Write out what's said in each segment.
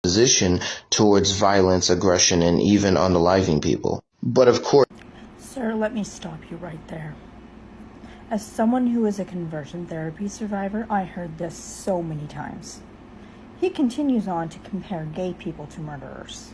disposition towards violence, aggression, and even unaliving people. But of course, Sir, let me stop you right there. As someone who is a conversion therapy survivor, I heard this so many times. He continues on to compare gay people to murderers.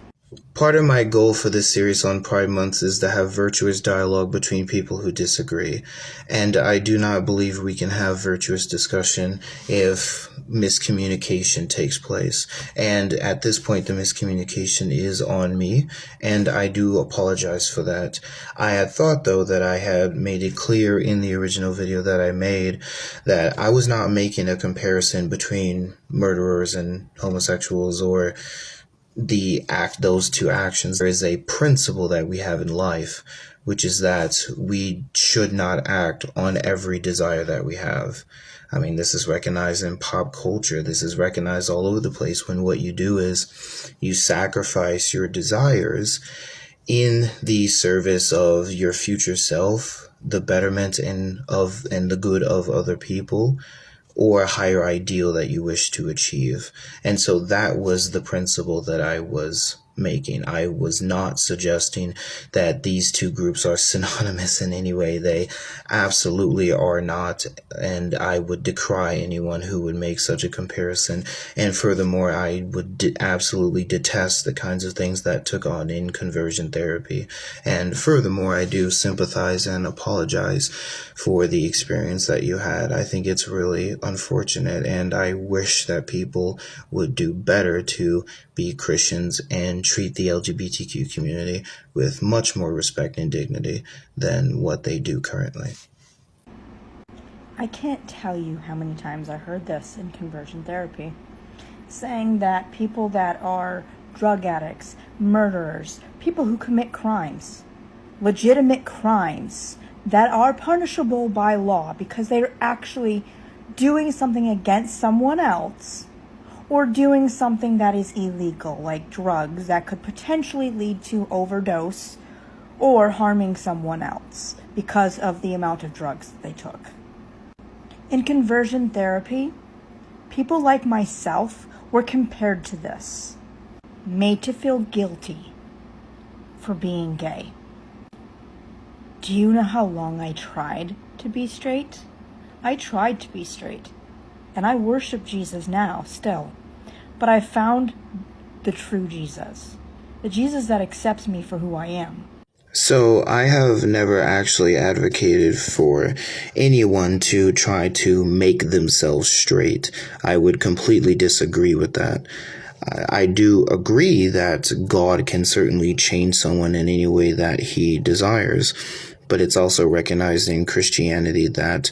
part of my goal for this series on Pride Month is to have virtuous dialogue between people who disagree. And I do not believe we can have virtuous discussion if miscommunication takes place. And at this point, the miscommunication is on me, and I do apologize for that. I had thought, though, that I had made it clear in the original video that I made that I was not making a comparison between murderers and homosexuals or those two actions. There is a principle that we have in life, which is that we should not act on every desire that we have. I mean, this is recognized in pop culture. This is recognized all over the place when what you do is you sacrifice your desires in the service of your future self, the betterment and the good of other people, or a higher ideal that you wish to achieve. And so that was the principle that I was making. I was not suggesting that these two groups are synonymous in any way. They absolutely are not, and I would decry anyone who would make such a comparison. And furthermore, I would absolutely detest the kinds of things that took on in conversion therapy. And furthermore, I do sympathize and apologize for the experience that you had. I think it's really unfortunate, and I wish that people would do better to be Christians and treat the LGBTQ community with much more respect and dignity than what they do currently. I can't tell you how many times I heard this in conversion therapy, saying that people that are drug addicts, murderers, people who commit crimes, legitimate crimes that are punishable by law because they're actually doing something against someone else, or doing something that is illegal, like drugs that could potentially lead to overdose or harming someone else because of the amount of drugs that they took. In conversion therapy, people like myself were compared to this, made to feel guilty for being gay. Do you know how long I tried to be straight? I tried to be straight. And I worship Jesus now, still. But I found the true Jesus. The Jesus that accepts me for who I am. So I have never actually advocated for anyone to try to make themselves straight. I would completely disagree with that. I do agree that God can certainly change someone in any way that he desires, but it's also recognized in Christianity that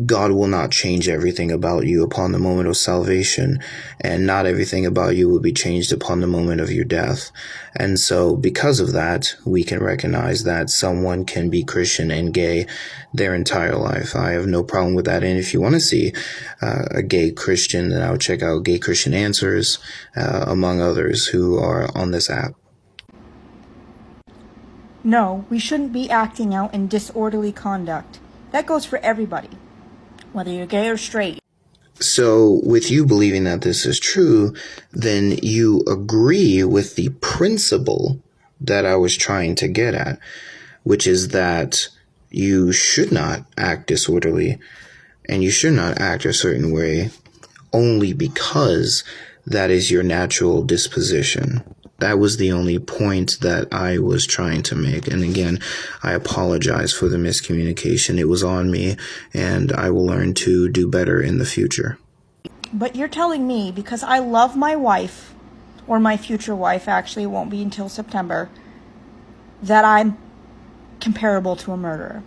God will not change everything about you upon the moment of salvation, and not everything about you will be changed upon the moment of your death. And so because of that, we can recognize that someone can be Christian and gay their entire life. I have no problem with that. And if you want to see a gay Christian, then I would check out Gay Christian Answers, among others who are on this app. No, we shouldn't be acting out in disorderly conduct. That goes for everybody, whether you're gay or straight. So with you believing that this is true, then you agree with the principle that I was trying to get at, which is that you should not act disorderly and you should not act a certain way only because that is your natural disposition. That was the only point that I was trying to make. And again, I apologize for the miscommunication. It was on me, and I will learn to do better in the future. But you're telling me, because I love my wife, or my future wife, actually, it won't be until September, that I'm comparable to a murderer.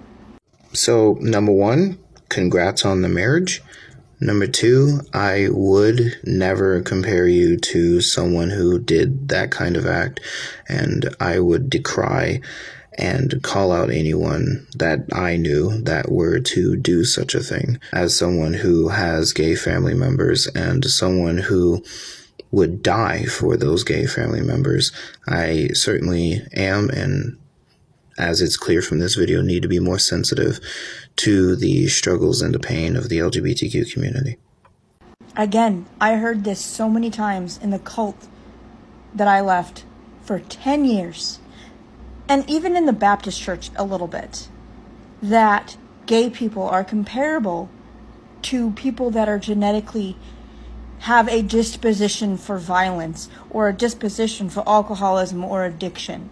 So, number one, congrats on the marriage. Number two, I would never compare you to someone who did that kind of act, and I would decry and call out anyone that I knew that were to do such a thing. As someone who has gay family members and someone who would die for those gay family members, I certainly am, and as it's clear from this video, need to be more sensitive to the struggles and the pain of the LGBTQ community. Again, I heard this so many times in the cult that I left for 10 years, and even in the Baptist church a little bit, that gay people are comparable to people that are genetically have a disposition for violence or a disposition for alcoholism or addiction.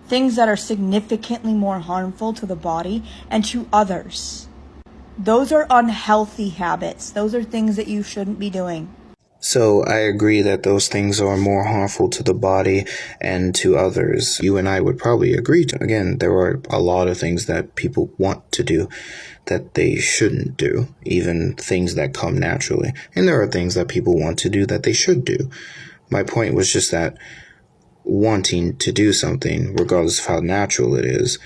Things that are significantly more harmful to the body and to others. Those are unhealthy habits. Those are things that you shouldn't be doing. So I agree that those things are more harmful to the body and to others. You and I would probably agree. Again, there are a lot of things that people want to do that they shouldn't do, even things that come naturally. And there are things that people want to do that they should do. My point was just that wanting to do something, regardless of how natural it is,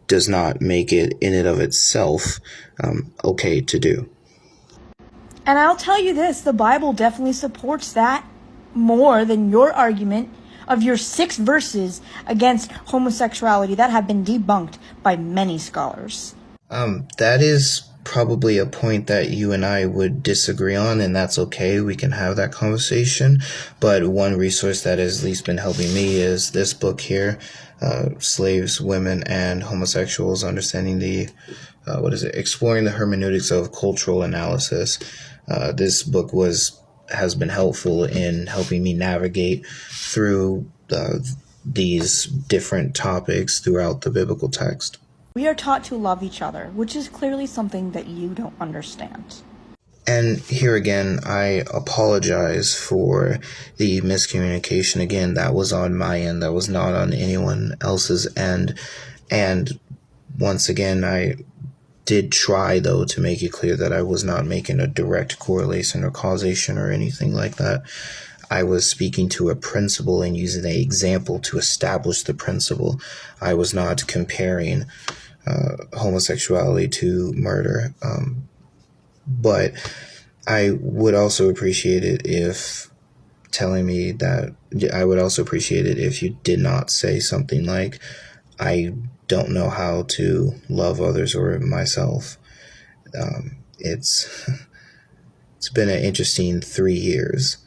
does not make it in and of itself okay to do. And I'll tell you this, the Bible definitely supports that more than your argument of your 6 verses against homosexuality that have been debunked by many scholars. That is probably a point that you and I would disagree on, and that's okay. We can have that conversation. But one resource that has at least been helping me is this book here, Slaves, Women, and Homosexuals, Understanding the, Exploring the Hermeneutics of Cultural Analysis. This book has been helpful in helping me navigate through these different topics throughout the biblical text. We are taught to love each other, which is clearly something that you don't understand. And here again, I apologize for the miscommunication. Again, that was on my end. That was not on anyone else's end. And once again, I did try, though, to make it clear that I was not making a direct correlation or causation or anything like that. I was speaking to a principle and using an example to establish the principle. I was not comparing homosexuality to murder. But I would also appreciate it if you did not say something like, I don't know how to love others or myself. It's been an interesting 3 years.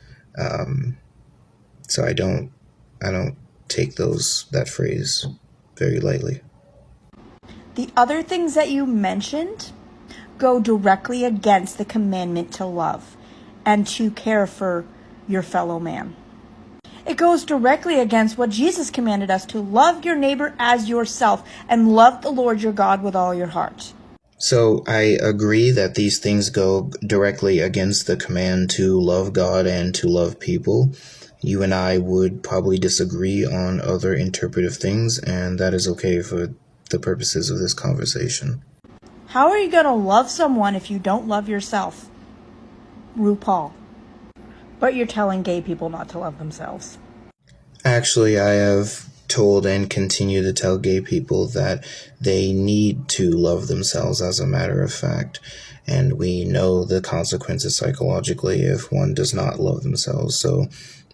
So I don't take that phrase very lightly. The other things that you mentioned go directly against the commandment to love and to care for your fellow man. It goes directly against what Jesus commanded us to love your neighbor as yourself and love the Lord your God with all your heart. So I agree that these things go directly against the command to love God and to love people. You and I would probably disagree on other interpretive things, and that is okay for the purposes of this conversation. How are you going to love someone if you don't love yourself? RuPaul. But you're telling gay people not to love themselves. Actually, I have told and continue to tell gay people that they need to love themselves, as a matter of fact. And we know the consequences psychologically if one does not love themselves. So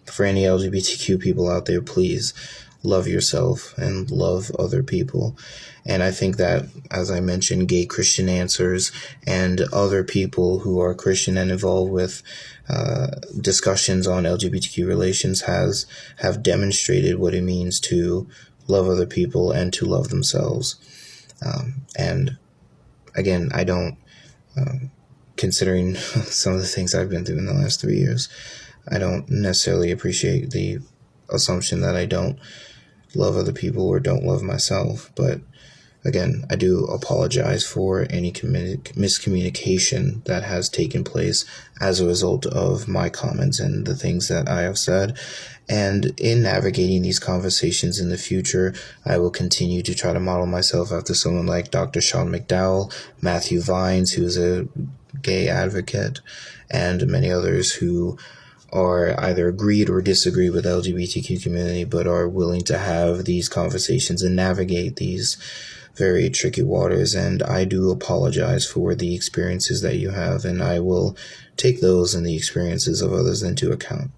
for any LGBTQ people out there, please love yourself and love other people. And I think that, as I mentioned, Gay Christian Answers and other people who are Christian and involved with discussions on LGBTQ relations have demonstrated what it means to love other people and to love themselves. And again, I don't, considering some of the things I've been through in the last 3 years, I don't necessarily appreciate the assumption that I don't love other people or don't love myself. But again, I do apologize for any miscommunication that has taken place as a result of my comments and the things that I have said. And in navigating these conversations in the future, I will continue to try to model myself after someone like Dr. Sean McDowell, Matthew Vines, who is a gay advocate, and many others who are either agreed or disagree with the LGBTQ community, but are willing to have these conversations and navigate these very tricky waters. And I do apologize for the experiences that you have, and I will take those and the experiences of others into account.